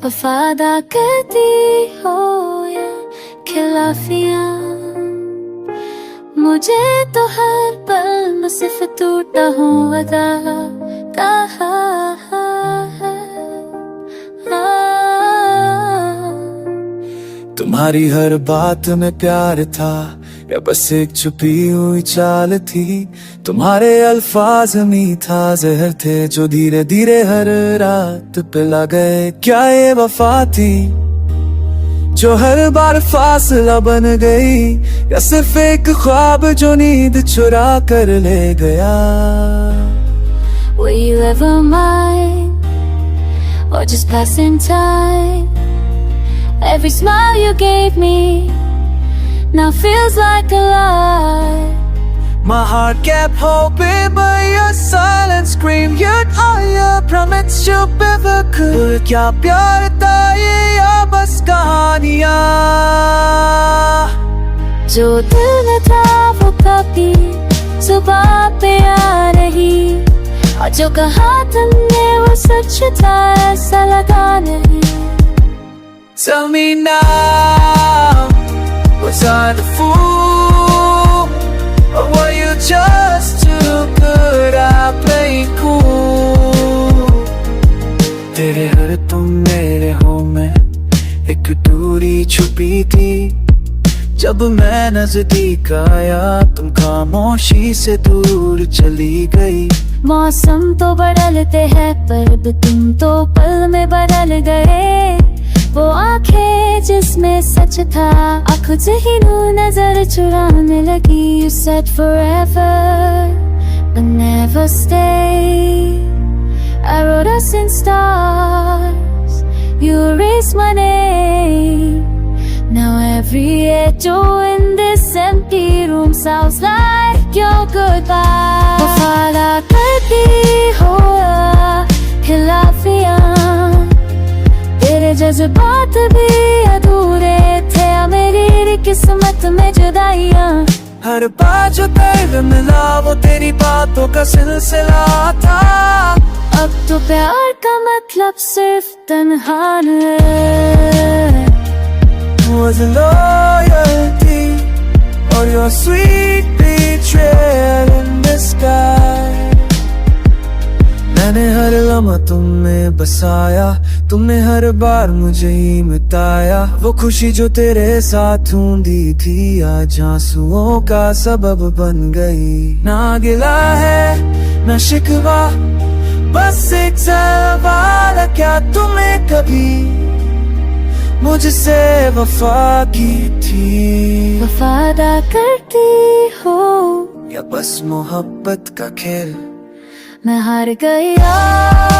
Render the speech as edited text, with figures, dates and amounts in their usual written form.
वफादा करती हो या खिलाफियाँ, मुझे तो हर पल में सिर्फ टूटा हूँ वादा कहा है। तुम्हारी हर बात में प्यार था या बस एक छुपी हुई चाल थी। तुम्हारे अल्फाज मीठा जहर थे जो धीरे धीरे हर रात पिला गए। क्या ये वफा थी जो हर बार फासला बन गई, या सिर्फ एक ख्वाब जो नींद चुरा कर ले गया। Were you ever mine or just passing time? Every smile you gave me now feels like a lie. My heart kept hoping, but your silence screamed you'd all your promise you ever could. क्या प्यार था ये या बस कहानियाँ? जो दिल में था वो कभी जुबान पे आ रही, और जो कहा तुमने वो सच था ऐसा लगा नहीं। Tell me now, was I the fool? Or were you just too good at playing cool? तेरे हर तुम मेरे हो में एक दूरी छुपी थी। जब मैं नजदीक आया तुम खामोशी से दूर चली गई। मौसम तो बदलते हैं पर तुम तो पल में बदल गए। वो आंखें जिसमें सच था खुद ही नजर चुराने लगी। You said forever but never stay. I wrote us in stars, you erased my name. Now every echo in this empty room sounds like your goodbye. वफादा करती हो या खिलाफियाँ, तेरे जज्बात भी अधूरे थे, मेरी किस्मत में जुदाइयाँ। हर बार जो दर्द मिला वो तेरी बातों का सिलसिला था। अब तो प्यार का मतलब सिर्फ तन्हान है। Was loyalty or your sweet betrayal in the sky? मैंने हर लम्हा तुम में बसाया, तुमने हर बार मुझे ही मिटाया। वो खुशी जो तेरे साथ ढूंढी थी आज आंसुओं का सबब बन गई। ना गिला है ना शिकवा, बस एक सवाल, क्या तुम्हें कभी मुझसे वफा की थी? वफादा करती हो या बस मोहब्बत का खेल? मैं हार गया।